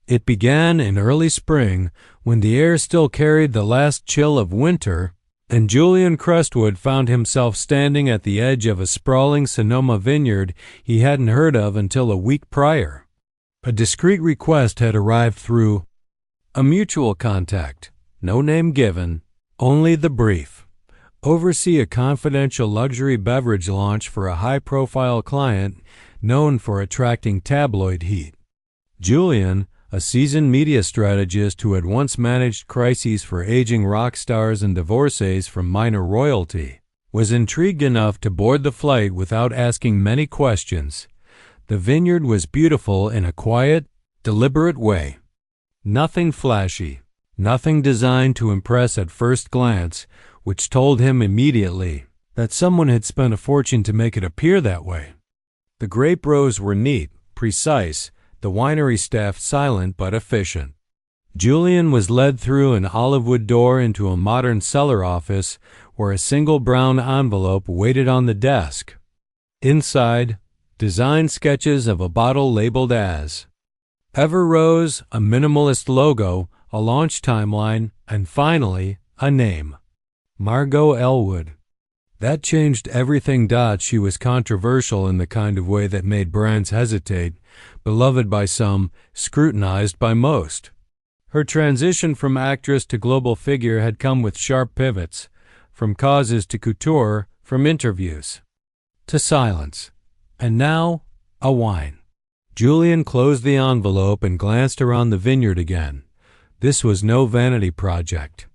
It began in early spring, when the air still carried the last chill of winter, and Julian Crestwood found himself standing at the edge of a sprawling Sonoma vineyard he hadn't heard of until a week prior. A discreet request had arrived through a mutual contact, no name given, only the brief. Oversee a confidential luxury beverage launch for a high-profile client known for attracting tabloid heat. Julian, a seasoned media strategist who had once managed crises for aging rock stars and divorcees from minor royalty, was intrigued enough to board the flight without asking many questions. The vineyard was beautiful in a quiet, deliberate way. Nothing flashy, nothing designed to impress at first glance, which told him immediately that someone had spent a fortune to make it appear that way. The grape rows were neat, precise, the winery staff silent but efficient. Julian was led through an olive-wood door into a modern cellar office where a single brown envelope waited on the desk. Inside, design sketches of a bottle labeled as Ever Rose, a minimalist logo, a launch timeline, and finally, a name. Margot Elwood. That changed everything. She was controversial in the kind of way that made brands hesitate, beloved by some, scrutinized by most. Her transition from actress to global figure had come with sharp pivots, from causes to couture, from interviews to silence. And now, a wine. Julian closed the envelope and glanced around the vineyard again. This was no vanity project.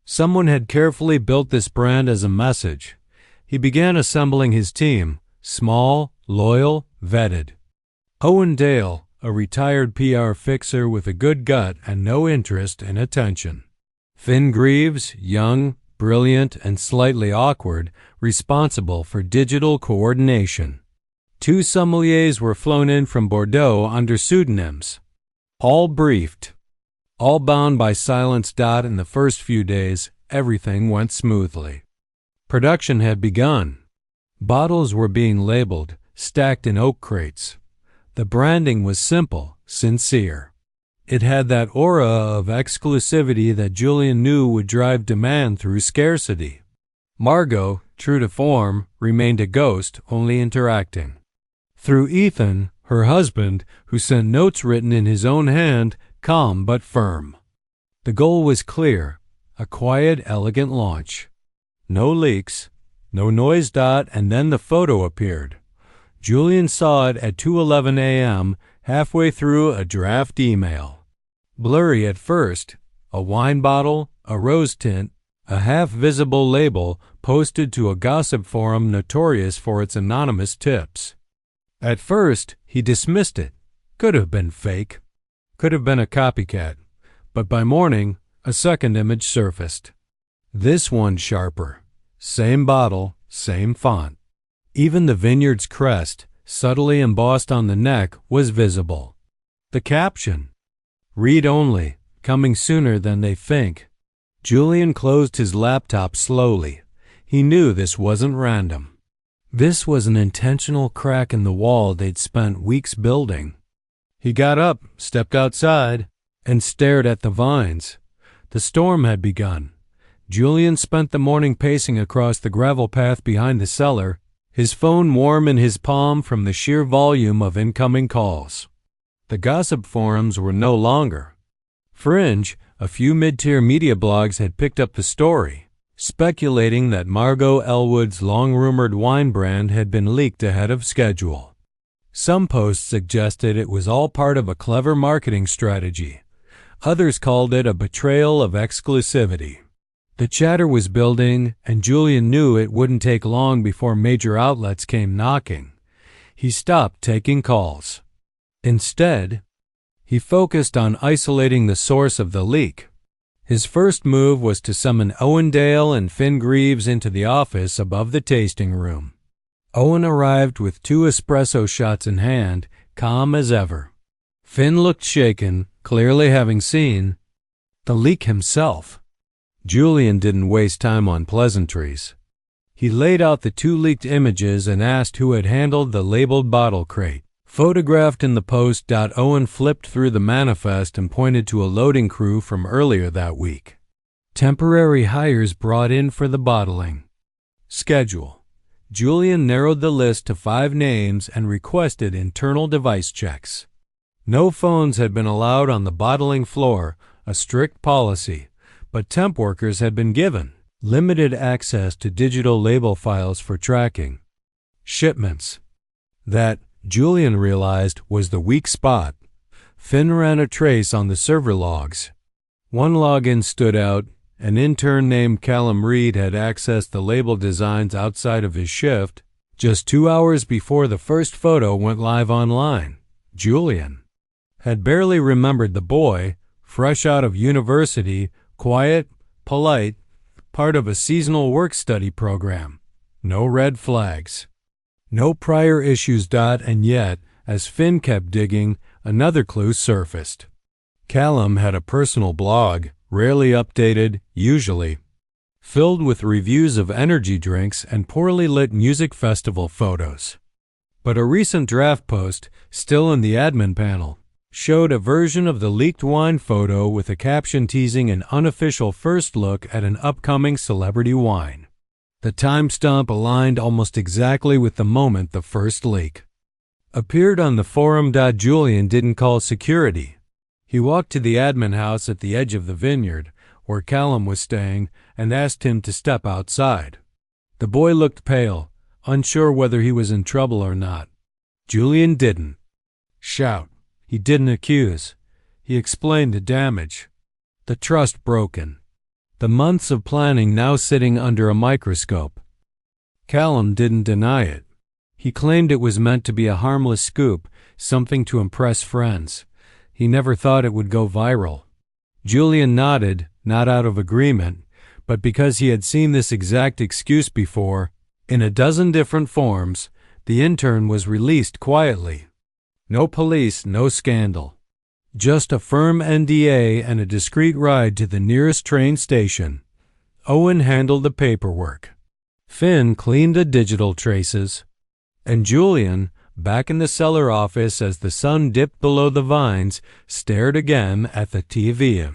Someone had carefully built this brand as a message. He began assembling his team, small, loyal, vetted. Owen Dale, a retired PR fixer with a good gut and no interest in attention. Finn Greaves, young, brilliant, and slightly awkward, responsible for digital coordination. 2 sommeliers were flown in from Bordeaux under pseudonyms. All briefed. All bound by silence. In the first few days, everything went smoothly. Production had begun. Bottles were being labeled, stacked in oak crates. The branding was simple, sincere. It had that aura of exclusivity that Julian knew would drive demand through scarcity. Margot, true to form, remained a ghost, only interacting. Through Ethan, her husband, who sent notes written in his own hand, calm but firm. The goal was clear, a quiet, elegant launch. No leaks, no noise. And then the photo appeared. Julian saw it at 2:11 a.m., halfway through a draft email. Blurry at first, a wine bottle, a rose tint, a half-visible label posted to a gossip forum notorious for its anonymous tips. At first, he dismissed it. Could have been fake. Could have been a copycat. But by morning, a second image surfaced. This one sharper. Same bottle, same font. Even the vineyard's crest, subtly embossed on the neck, was visible. The caption, "Read only, coming sooner than they think." Julian closed his laptop slowly. He knew this wasn't random. This was an intentional crack in the wall they'd spent weeks building. He got up, stepped outside, and stared at the vines. The storm had begun. Julian spent the morning pacing across the gravel path behind the cellar, his phone warm in his palm from the sheer volume of incoming calls. The gossip forums were no longer. Fringe, a few mid-tier media blogs had picked up the story, speculating that Margot Elwood's long-rumored wine brand had been leaked ahead of schedule. Some posts suggested it was all part of a clever marketing strategy. Others called it a betrayal of exclusivity. The chatter was building, and Julian knew it wouldn't take long before major outlets came knocking. He stopped taking calls. Instead, he focused on isolating the source of the leak. His first move was to summon Owen Dale and Finn Greaves into the office above the tasting room. Owen arrived with 2 espresso shots in hand, calm as ever. Finn looked shaken, clearly having seen the leak himself. Julian didn't waste time on pleasantries. He laid out the 2 leaked images and asked who had handled the labeled bottle crate. Photographed in the post. Owen flipped through the manifest and pointed to a loading crew from earlier that week. Temporary hires brought in for the bottling. Schedule. Julian narrowed the list to 5 names and requested internal device checks. No phones had been allowed on the bottling floor, a strict policy, but temp workers had been given limited access to digital label files for tracking. Shipments. That, Julian realized, was the weak spot. Finn ran a trace on the server logs. One login stood out. An intern named Callum Reed had accessed the label designs outside of his shift, just 2 hours before the first photo went live online. Julian had barely remembered the boy, fresh out of university, quiet, polite, part of a seasonal work-study program. No red flags. No prior issues. And yet, as Finn kept digging, another clue surfaced. Callum had a personal blog, rarely updated, usually, filled with reviews of energy drinks and poorly lit music festival photos. But a recent draft post, still in the admin panel, showed a version of the leaked wine photo with a caption teasing an unofficial first look at an upcoming celebrity wine. The timestamp aligned almost exactly with the moment the first leak appeared on the forum. Julian didn't call security. He walked to the admin house at the edge of the vineyard, where Callum was staying, and asked him to step outside. The boy looked pale, unsure whether he was in trouble or not. Julian didn't shout. He didn't accuse. He explained the damage. The trust broken. The months of planning now sitting under a microscope. Callum didn't deny it. He claimed it was meant to be a harmless scoop, something to impress friends. He never thought it would go viral. Julian nodded, not out of agreement, but because he had seen this exact excuse before. In a dozen different forms, the intern was released quietly. No police, no scandal. Just a firm NDA and a discreet ride to the nearest train station. Owen handled the paperwork. Finn cleaned the digital traces. And Julian, back in the cellar office as the sun dipped below the vines, stared again at the TV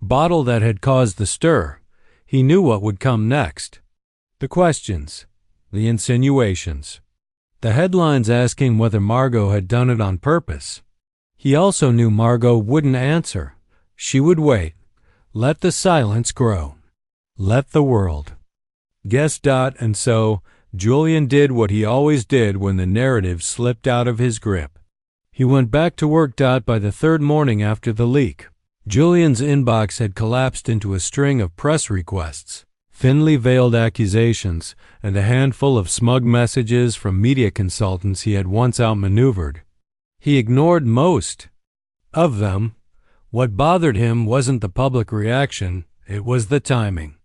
bottle that had caused the stir. He knew what would come next. The questions. The insinuations. The headlines asking whether Margot had done it on purpose. He also knew Margot wouldn't answer. She would wait. Let the silence grow. Let the world guess. And so, Julian did what he always did when the narrative slipped out of his grip. He went back to work. By the third morning after the leak, Julian's inbox had collapsed into a string of press requests, thinly veiled accusations, and a handful of smug messages from media consultants he had once outmaneuvered. He ignored most of them. What bothered him wasn't the public reaction, it was the timing.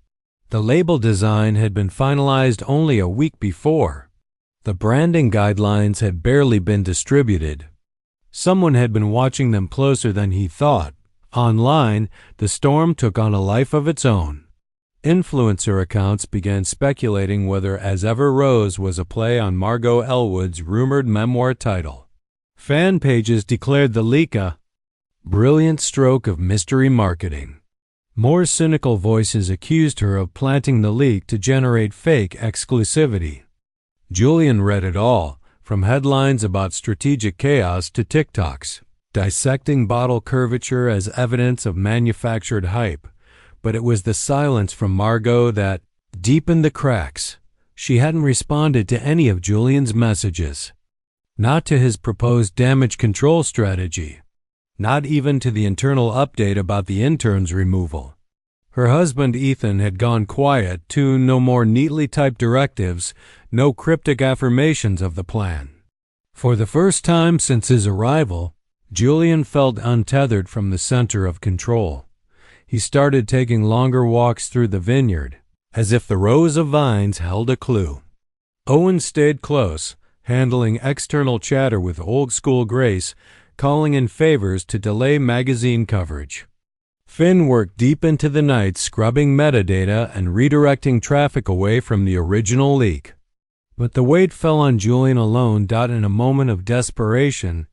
The label design had been finalized only a week before. The branding guidelines had barely been distributed. Someone had been watching them closer than he thought. Online, the storm took on a life of its own. Influencer accounts began speculating whether As Ever Rose was a play on Margot Elwood's rumored memoir title. Fan pages declared the leak a brilliant stroke of mystery marketing. More cynical voices accused her of planting the leak to generate fake exclusivity. Julian read it all, from headlines about strategic chaos to TikToks, dissecting bottle curvature as evidence of manufactured hype. But it was the silence from Margot that deepened the cracks. She hadn't responded to any of Julian's messages. Not to his proposed damage control strategy. Not even to the internal update about the intern's removal. Her husband Ethan had gone quiet too. No more neatly typed directives, no cryptic affirmations of the plan. For the first time since his arrival, Julian felt untethered from the center of control. He started taking longer walks through the vineyard, as if the rows of vines held a clue. Owen stayed close, handling external chatter with old-school grace, calling in favors to delay magazine coverage. Finn worked deep into the night scrubbing metadata and redirecting traffic away from the original leak. But the weight fell on Julian alone. In a moment of desperation,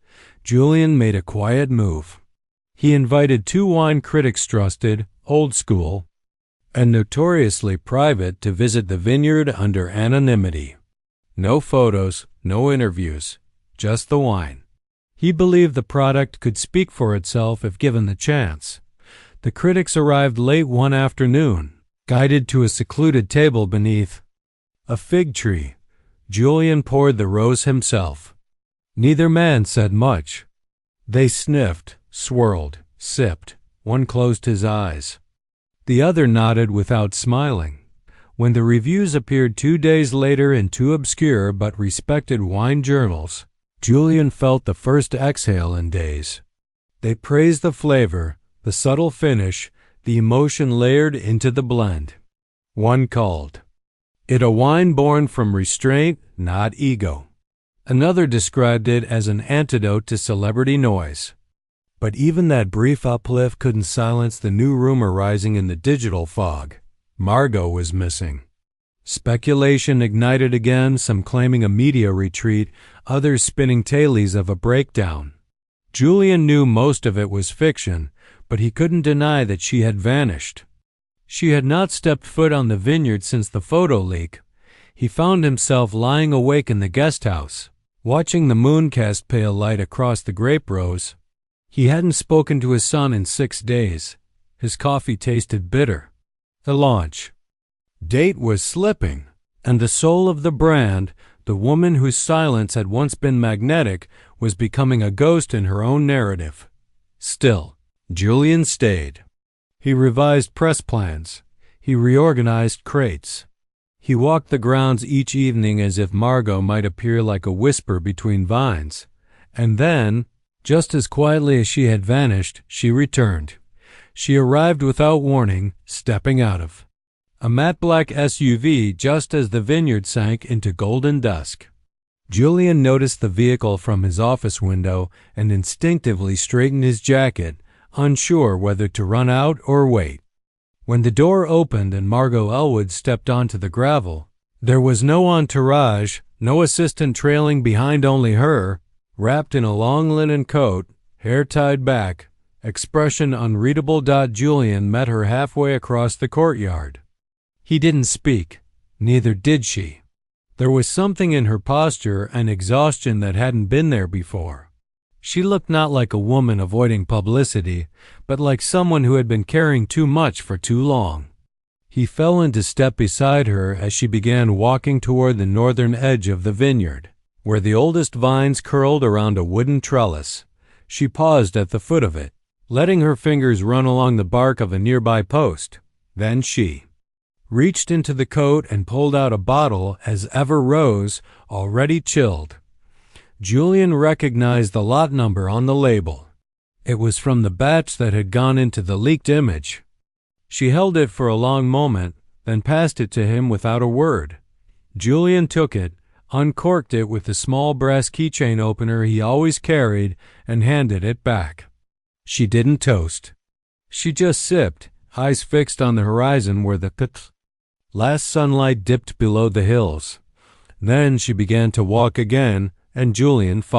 Julian made a quiet move. He invited two wine critics trusted, old school, and notoriously private to visit the vineyard under anonymity. No photos, no interviews, just the wine. He believed the product could speak for itself if given the chance. The critics arrived late one afternoon, guided to a secluded table beneath a fig tree. Julian poured the rose himself. Neither man said much. They sniffed, swirled, sipped. One closed his eyes. The other nodded without smiling. When the reviews appeared 2 days later in two obscure but respected wine journals, Julian felt the first exhale in days. They praised the flavor, the subtle finish, the emotion layered into the blend. One called it a wine born from restraint, not ego. Another described it as an antidote to celebrity noise. But even that brief uplift couldn't silence the new rumor rising in the digital fog. Margot was missing. Speculation ignited again, some claiming a media retreat, others spinning tales of a breakdown. Julian knew most of it was fiction, but he couldn't deny that she had vanished. She had not stepped foot on the vineyard since the photo leak. He found himself lying awake in the guest house, watching the moon cast pale light across the grape rows. He hadn't spoken to his son in 6 days. His coffee tasted bitter. The launch date was slipping, and the soul of the brand, the woman whose silence had once been magnetic, was becoming a ghost in her own narrative. Still, Julian stayed. He revised press plans. He reorganized crates. He walked the grounds each evening as if Margot might appear like a whisper between vines. And then, just as quietly as she had vanished, she returned. She arrived without warning, stepping out of a matte black SUV just as the vineyard sank into golden dusk. Julian noticed the vehicle from his office window and instinctively straightened his jacket, unsure whether to run out or wait. When the door opened and Margot Elwood stepped onto the gravel, there was no entourage, no assistant trailing behind, only her, wrapped in a long linen coat, hair tied back, expression unreadable. Julian met her halfway across the courtyard. He didn't speak, neither did she. There was something in her posture and exhaustion that hadn't been there before. She looked not like a woman avoiding publicity, but like someone who had been carrying too much for too long. He fell into step beside her as she began walking toward the northern edge of the vineyard, where the oldest vines curled around a wooden trellis. She paused at the foot of it, letting her fingers run along the bark of a nearby post. Then she reached into the coat and pulled out a bottle as ever rose, already chilled. Julian recognized the lot number on the label. It was from the batch that had gone into the leaked image. She held it for a long moment, then passed it to him without a word. Julian took it, uncorked it with the small brass keychain opener he always carried, and handed it back. She didn't toast. She just sipped, eyes fixed on the horizon where the last sunlight dipped below the hills. Then she began to walk again, and Julian followed.